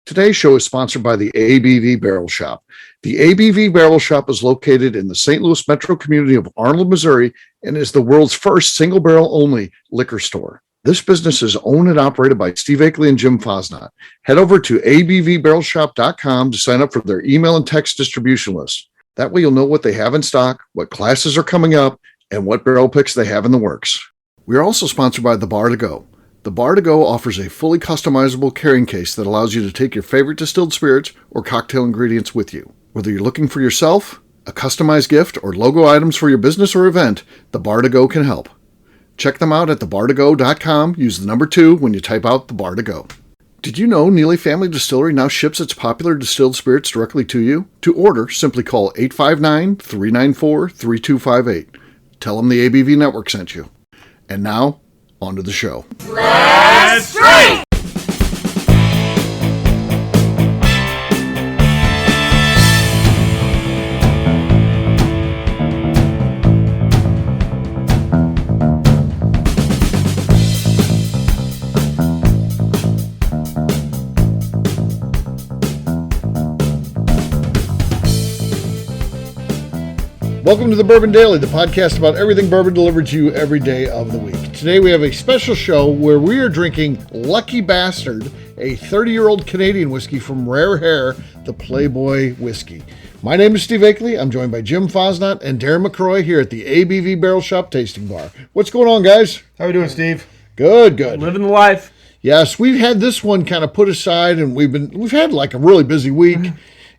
Today's show is sponsored by the ABV Barrel Shop. The ABV Barrel Shop is located in the St. Louis metro community of Arnold, Missouri, and is the world's first single barrel only liquor store. This business is owned and operated by Steve Akeley and Jim Fosnot. Head over to abvbarrelshop.com to sign up for their email and text distribution list. That way you'll know what they have in stock, what classes are coming up, and what barrel picks they have in the works. We are also sponsored by The Bar to Go. The Bar to Go offers a fully customizable carrying case that allows you to take your favorite distilled spirits or cocktail ingredients with you. Whether you're looking for yourself, a customized gift, or logo items for your business or event, The Bar to Go can help. Check them out at thebar2go.com. Use the number 2 when you type out The Bar to Go. Did you know Neely Family Distillery now ships its popular distilled spirits directly to you? To order, simply call 859-394-3258. Tell them the ABV Network sent you. And now, on to the show. Let's drink! Welcome to the Bourbon Daily, the podcast about everything bourbon delivered to you every day of the week. Today we have a special show where we are drinking Lucky Bastard, a 30-year-old Canadian whiskey from Rare Hare, the Playboy whiskey. My name is Steve Akeley. I'm joined by Jim Fosnot and Darren McCroy here at the ABV Barrel Shop Tasting Bar. What's going on, guys? How are we doing, Steve? Good, good. Living the life. Yes, we've had this one kind of put aside, and we've had like a really busy week.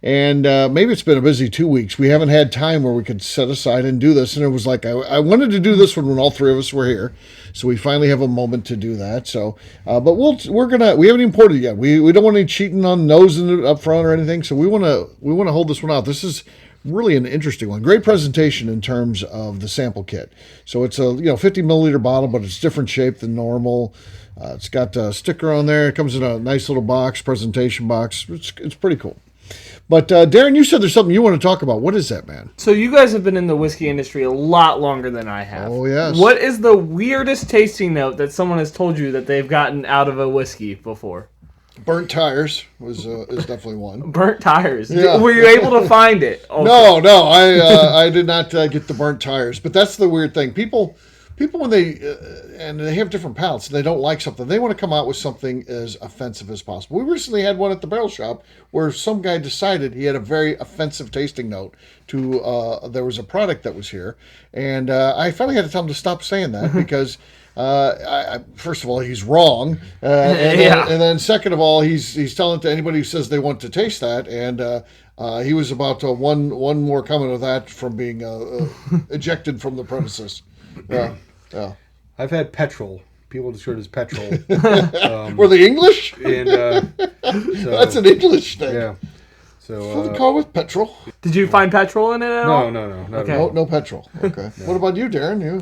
And maybe it's been a busy 2 weeks. We haven't had time where we could set aside and do this. And it was like, I wanted to do this one when all three of us were here. So we finally have a moment to do that. So, but we haven't even poured it yet. We don't want any cheating on nose up front or anything. So we want to hold this one out. This is really an interesting one. Great presentation in terms of the sample kit. So it's a 50 milliliter bottle, but it's different shape than normal. It's got a sticker on there. It comes in a nice little box, presentation box. It's pretty cool. But Darren, you said there's something you want to talk about. What is that, man? So you guys have been in the whiskey industry a lot longer than I have. Oh, yes. What is the weirdest tasting note that someone has told you that they've gotten out of a whiskey before? Burnt tires is definitely one. Burnt tires. Yeah. Were you able to find it? Also? No, I did not get the burnt tires. But that's the weird thing. People when they have different palates, they don't like something. They want to come out with something as offensive as possible. We recently had one at the barrel shop where some guy decided he had a very offensive tasting note to. There was a product that was here, and I finally had to tell him to stop saying that because. First of all, he's wrong, and then second of all, he's telling it to anybody who says they want to taste that, and he was about one more comment of that from being ejected from the premises. Yeah. I've had petrol. People describe it as petrol. Were they English? And so, that's an English thing. Yeah. So fill the car with petrol. Did you find petrol in it at all? No. Okay. No petrol. Okay. No. What about you, Darren? You?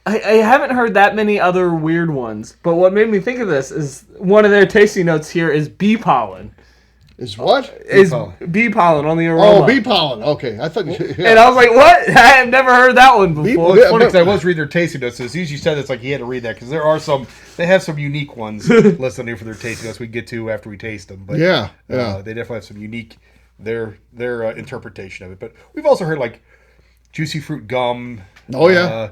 I haven't heard that many other weird ones, but what made me think of this is one of their tasting notes here is bee pollen. Is what? Bee pollen on the aroma. Oh, bee pollen. Okay. I thought. Yeah. And I was like, what? I have never heard that one before. Well, it's funny because I was reading their tasting notes. So as soon as you said it's like he had to read that because there are they have some unique ones listed here for their tasting notes we get to after we taste them. But yeah. They definitely have some unique, their interpretation of it. But we've also heard like juicy fruit gum. Oh, yeah.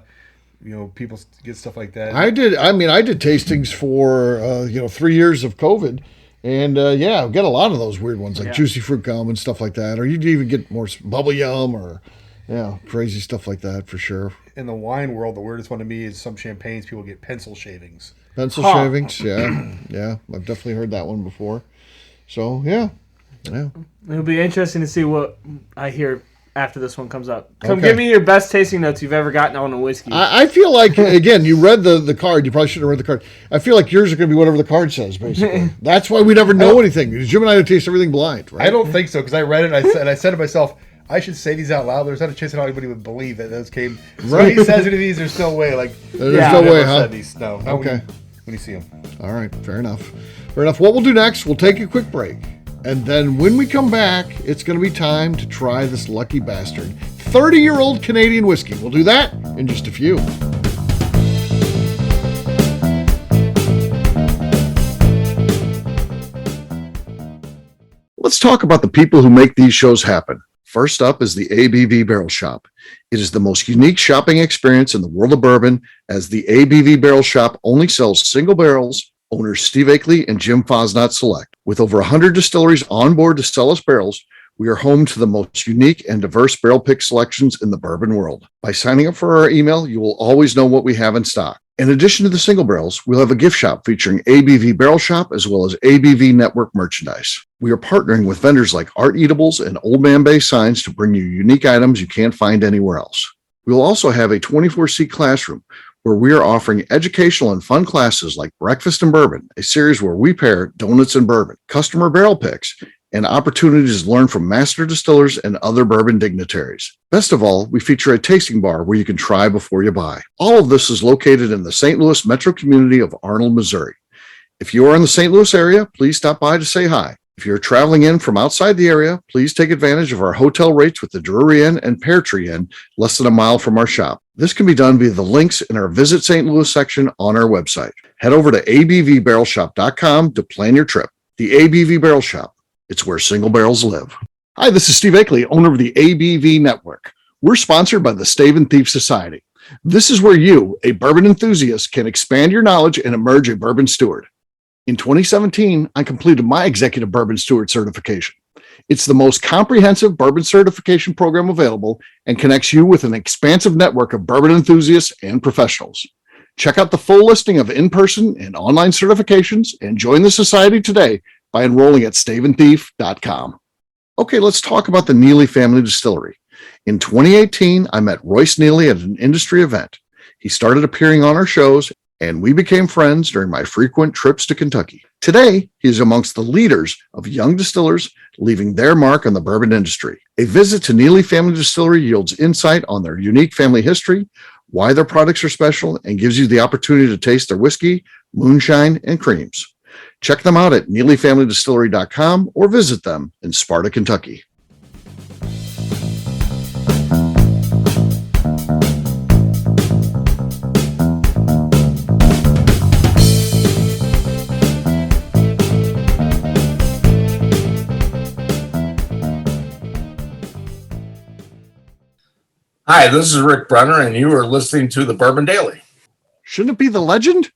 People get stuff like that. I did tastings for 3 years of COVID, and I've got a lot of those weird ones like juicy fruit gum and stuff like that. Or you'd even get more bubble yum or crazy stuff like that for sure. In the wine world, the weirdest one to me is some champagnes people get pencil shavings. Shavings, yeah. I've definitely heard that one before. So yeah. It'll be interesting to see what I hear after this one comes up. Give me your best tasting notes you've ever gotten on a whiskey. I feel like, again, you read the card. You probably shouldn't have read the card. I feel like yours are going to be whatever the card says, basically. That's why we never know anything. Jim and I taste everything blind, right? I don't think so, because I read it and I said to myself, I should say these out loud. There's not a chance that anybody would believe that those came. So when he says any of these, there's no way. There's no way, huh? No. Okay. When you see them. All right. Fair enough. What we'll do next, we'll take a quick break. And then when we come back, it's going to be time to try this Lucky Bastard 30-year-old Canadian whiskey. We'll do that in just a few. Let's talk about the people who make these shows happen. First up is the ABV Barrel Shop. It is the most unique shopping experience in the world of bourbon, as the ABV Barrel Shop only sells single barrels. Owners Steve Akeley and Jim Fosnot select. With over 100 distilleries on board to sell us barrels, we are home to the most unique and diverse barrel pick selections in the bourbon world. By signing up for our email, you will always know what we have in stock. In addition to the single barrels, we'll have a gift shop featuring ABV Barrel Shop as well as ABV Network merchandise. We are partnering with vendors like Art Eatables and Old Man Bay Signs to bring you unique items you can't find anywhere else. We will also have a 24-seat classroom where we are offering educational and fun classes like Breakfast and Bourbon, a series where we pair donuts and bourbon, customer barrel picks, and opportunities to learn from master distillers and other bourbon dignitaries. Best of all, we feature a tasting bar where you can try before you buy. All of this is located in the St. Louis metro community of Arnold, Missouri. If you are in the St. Louis area, please stop by to say hi. If you're traveling in from outside the area, please take advantage of our hotel rates with the Drury Inn and Pear Tree Inn, less than a mile from our shop. This can be done via the links in our Visit St. Louis section on our website. Head over to abvbarrelshop.com to plan your trip. The ABV Barrel Shop. It's where single barrels live. Hi, this is Steve Akeley, owner of the ABV Network. We're sponsored by the Stave and Thief Society. This is where you, a bourbon enthusiast, can expand your knowledge and emerge a bourbon steward. In 2017, I completed my Executive Bourbon Steward certification. It's the most comprehensive bourbon certification program available and connects you with an expansive network of bourbon enthusiasts and professionals. Check out the full listing of in-person and online certifications and join the society today by enrolling at staveandthief.com. Okay, let's talk about the Neely Family Distillery. In 2018, I met Royce Neely at an industry event. He started appearing on our shows, and we became friends during my frequent trips to Kentucky. Today, he is amongst the leaders of young distillers leaving their mark on the bourbon industry. A visit to Neely Family Distillery yields insight on their unique family history, why their products are special, and gives you the opportunity to taste their whiskey, moonshine, and creams. Check them out at NeelyFamilyDistillery.com or visit them in Sparta, Kentucky. Hi, this is Rick Brenner, and you are listening to the Bourbon Daily. Shouldn't it be the legend?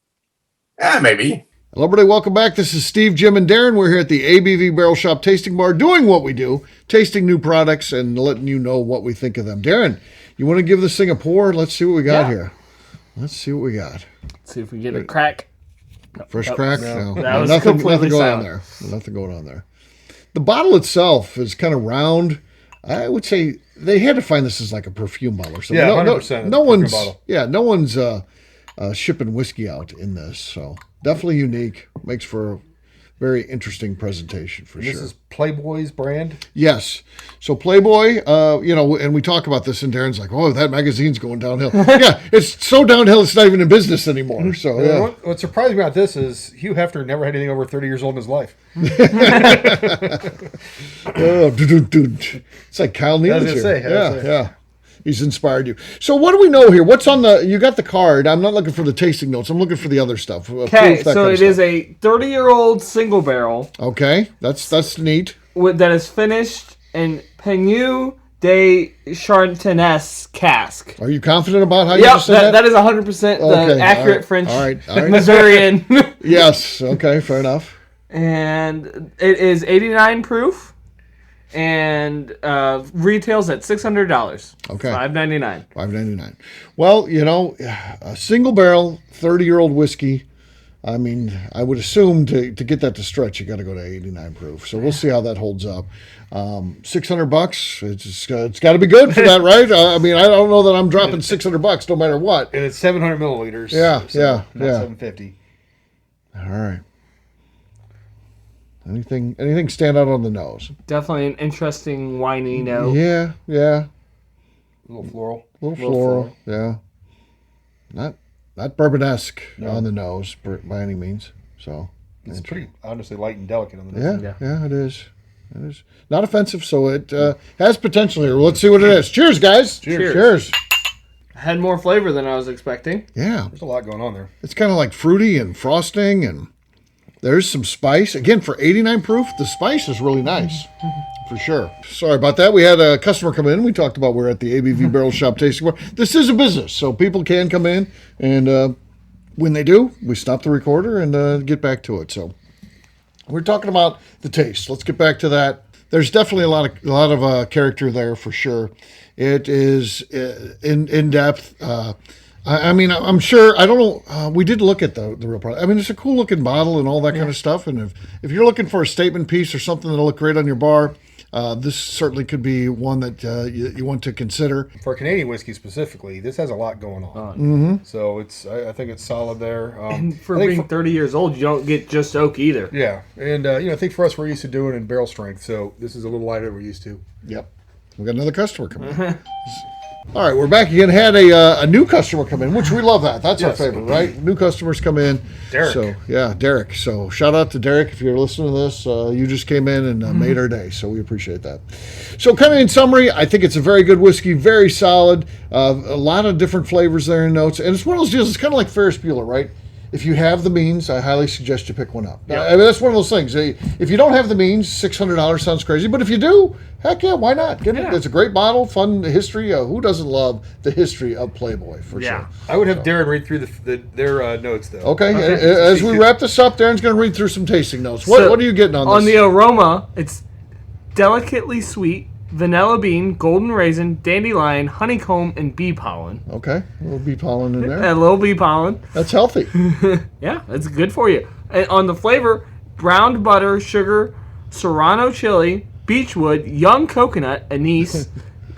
Maybe. Hello, everybody. Welcome back. This is Steve, Jim, and Darren. We're here at the ABV Barrel Shop Tasting Bar doing what we do, tasting new products and letting you know what we think of them. Darren, you want to give this thing a pour? Let's see what we got here. Let's see what we got. Let's see if we get a crack. First crack? No. That was nothing completely going silent. on there. Nothing going on there. The bottle itself is kind of round. I would say they had to find this as like a perfume bottle or something. Yeah, 100%. No one's bottle. Yeah, no one's shipping whiskey out in this. So definitely unique. Makes for a very interesting presentation for sure. This is Playboy's brand. Yes. So Playboy, and we talk about this, and Darren's like, "Oh, that magazine's going downhill." Yeah, it's so downhill it's not even in business anymore. So yeah. What surprised me about this is Hugh Hefner never had anything over 30 years old in his life. It's like Kyle Neal's here. I was gonna say. Yeah. He's inspired you. So what do we know here? What's on you got the card. I'm not looking for the tasting notes. I'm looking for the other stuff. Okay, so it is a 30-year-old single barrel. Okay, that's neat. That is finished in Peigneux de Chardonnay cask. Are you confident about how you just said that? That is 100% the accurate French all right. Missourian. Yes, okay, fair enough. And it is 89 proof. And retails at $600. Okay. $5.99. $5.99. Well, a single barrel, 30-year-old whiskey. I mean, I would assume to get that to stretch, you got to go to 89 proof. So we'll see how that holds up. $600. It's got to be good for that, right? I mean, I don't know that I'm dropping $600 no matter what. And it's 700 milliliters. Yeah. Not 750. All right. Anything stand out on the nose? Definitely an interesting winey note. Yeah. A little floral. Floral. Yeah. Not bourbon-esque on the nose by any means. So it's pretty honestly light and delicate on the nose. Yeah, it is. It is not offensive, so it has potential here. Let's see what it is. Cheers, guys. Cheers. Had more flavor than I was expecting. Yeah. There's a lot going on there. It's kind of like fruity and frosting and There's some spice. Again, for 89 proof, the spice is really nice. For sure. Sorry about that. We had a customer come in. We talked about we're at the ABV Barrel Shop tasting bar. This is a business, so people can come in, and when they do, we stop the recorder and get back to it. So we're talking about the taste. Let's get back to that. There's definitely a lot of character there for sure. It is in depth. I mean, I'm sure. I don't know. We did look at the real product. I mean, it's a cool looking bottle and all that kind of stuff. And if you're looking for a statement piece or something that'll look great on your bar, this certainly could be one that you want to consider. For Canadian whiskey specifically, this has a lot going on. Mm-hmm. So I think it's solid there. And for being 30 years old, you don't get just oak either. Yeah, and I think for us, we're used to doing it in barrel strength, so this is a little lighter than we're used to. Yep. We got another customer coming in. All right, we're back again. Had a new customer come in, which we love that. That's our favorite, right? New customers come in. Derek. So, yeah, Derek. So shout out to Derek if you're listening to this. You just came in and made our day, so we appreciate that. So kind of in summary, I think it's a very good whiskey, very solid, a lot of different flavors there and notes. And it's one of those deals, it's kind of like Ferris Bueller, right? If you have the means, I highly suggest you pick one up. Yeah. I mean, that's one of those things. If you don't have the means, $600 sounds crazy. But if you do, heck yeah, why not? Get it. It's a great bottle, fun history. Who doesn't love the history of Playboy, for sure? I would have Darren read through their notes, though. Okay. As we wrap this up, Darren's going to read through some tasting notes. What are you getting on this? On the aroma, it's delicately sweet, vanilla bean, golden raisin, dandelion, honeycomb, and bee pollen. Okay. A little bee pollen in there. A little bee pollen. That's healthy. Yeah, it's good for you. And on the flavor, browned butter, sugar, serrano chili, beechwood, young coconut, anise,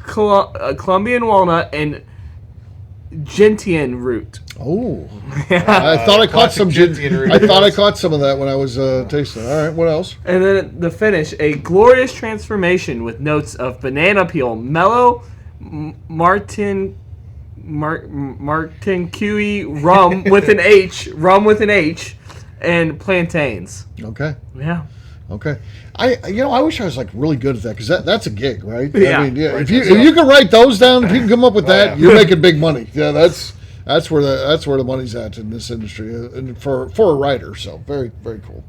Colombian walnut, and gentian root. Oh. I thought I caught some gentian root. I thought I caught some of that when I was tasting. All right, what else? And then the finish, a glorious transformation with notes of banana peel, mellow Martin Cuy rum with an H, and plantains. Okay. Yeah. Okay. I wish I was like really good at that because that's a gig, right? Yeah. I mean, yeah. If you can write those down, if you can come up with that, you're making big money. Yeah, that's where the money's at in this industry, and for a writer. So very, very cool.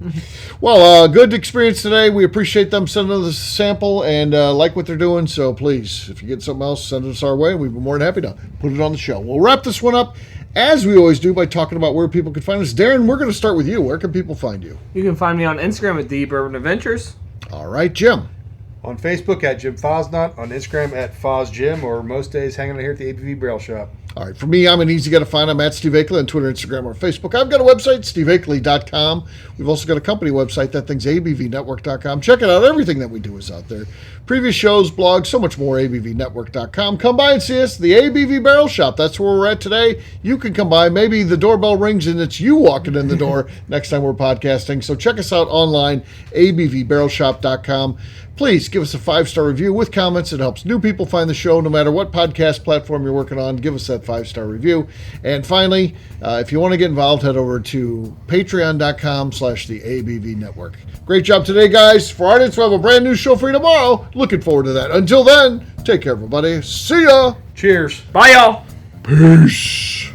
Well, good experience today. We appreciate them sending us a sample and like what they're doing. So please, if you get something else, send us our way. We'd be more than happy to put it on the show. We'll wrap this one up as we always do by talking about where people can find us. Darren, we're going to start with you. Where can people find you? You can find me on Instagram at The Bourbon Adventures. All right, Jim. On Facebook at Jim Fosnot, on Instagram at FosJim, or most days hanging out here at the ABV Barrel Shop. All right, for me, I'm an easy guy to find. I'm at Steve Akeley on Twitter, Instagram, or Facebook. I've got a website, steveakeley.com. We've also got a company website. That thing's abvnetwork.com. Check it out. Everything that we do is out there. Previous shows, blogs, so much more, abvnetwork.com. Come by and see us, the ABV Barrel Shop. That's where we're at today. You can come by. Maybe the doorbell rings and it's you walking in the door next time we're podcasting. So check us out online, abvbarrelshop.com. Please give us a 5-star review with comments. It helps new people find the show no matter what podcast platform you're working on. Give us that 5-star review. And finally, if you want to get involved, head over to patreon.com/the ABV Network. Great job today, guys. For Ardents, we'll have a brand new show for you tomorrow. Looking forward to that. Until then, take care, everybody. See ya. Cheers. Bye, y'all. Peace.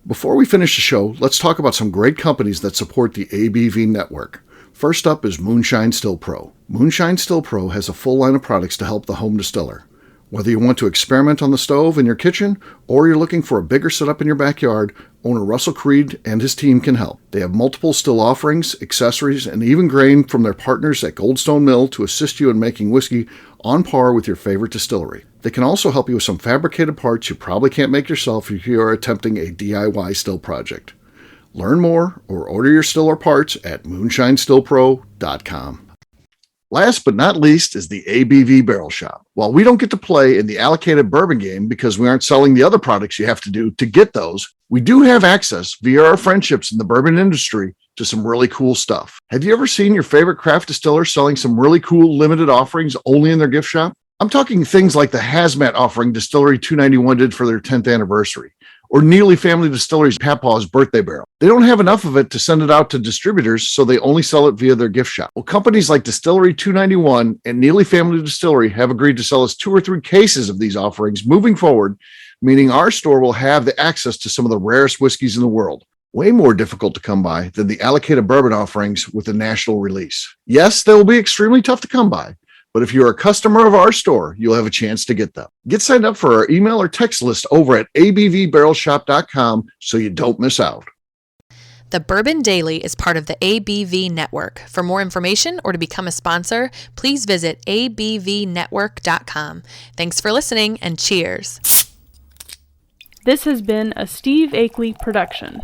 Before we finish the show, let's talk about some great companies that support the ABV network. First up is Moonshine Still Pro. Moonshine Still Pro has a full line of products to help the home distiller. Whether you want to experiment on the stove in your kitchen or you're looking for a bigger setup in your backyard, owner Russell Creed and his team can help. They have multiple still offerings, accessories, and even grain from their partners at Goldstone Mill to assist you in making whiskey on par with your favorite distillery. They can also help you with some fabricated parts you probably can't make yourself if you are attempting a DIY still project. Learn more or order your still or parts at moonshinestillpro.com. Last but not least is the ABV Barrel Shop. While we don't get to play in the allocated bourbon game because we aren't selling the other products you have to do to get those, we do have access via our friendships in the bourbon industry to some really cool stuff. Have you ever seen your favorite craft distiller selling some really cool limited offerings only in their gift shop? I'm talking things like the hazmat offering Distillery 291 did for their 10th anniversary, or Neely Family Distillery's Papaw's Birthday Barrel. They don't have enough of it to send it out to distributors, so they only sell it via their gift shop. Well, companies like Distillery 291 and Neely Family Distillery have agreed to sell us 2 or 3 cases of these offerings moving forward, meaning our store will have the access to some of the rarest whiskeys in the world. Way more difficult to come by than the allocated bourbon offerings with the national release. Yes, they will be extremely tough to come by, but if you're a customer of our store, you'll have a chance to get them. Get signed up for our email or text list over at abvbarrelshop.com so you don't miss out. The Bourbon Daily is part of the ABV Network. For more information or to become a sponsor, please visit abvnetwork.com. Thanks for listening and cheers. This has been a Steve Akeley production.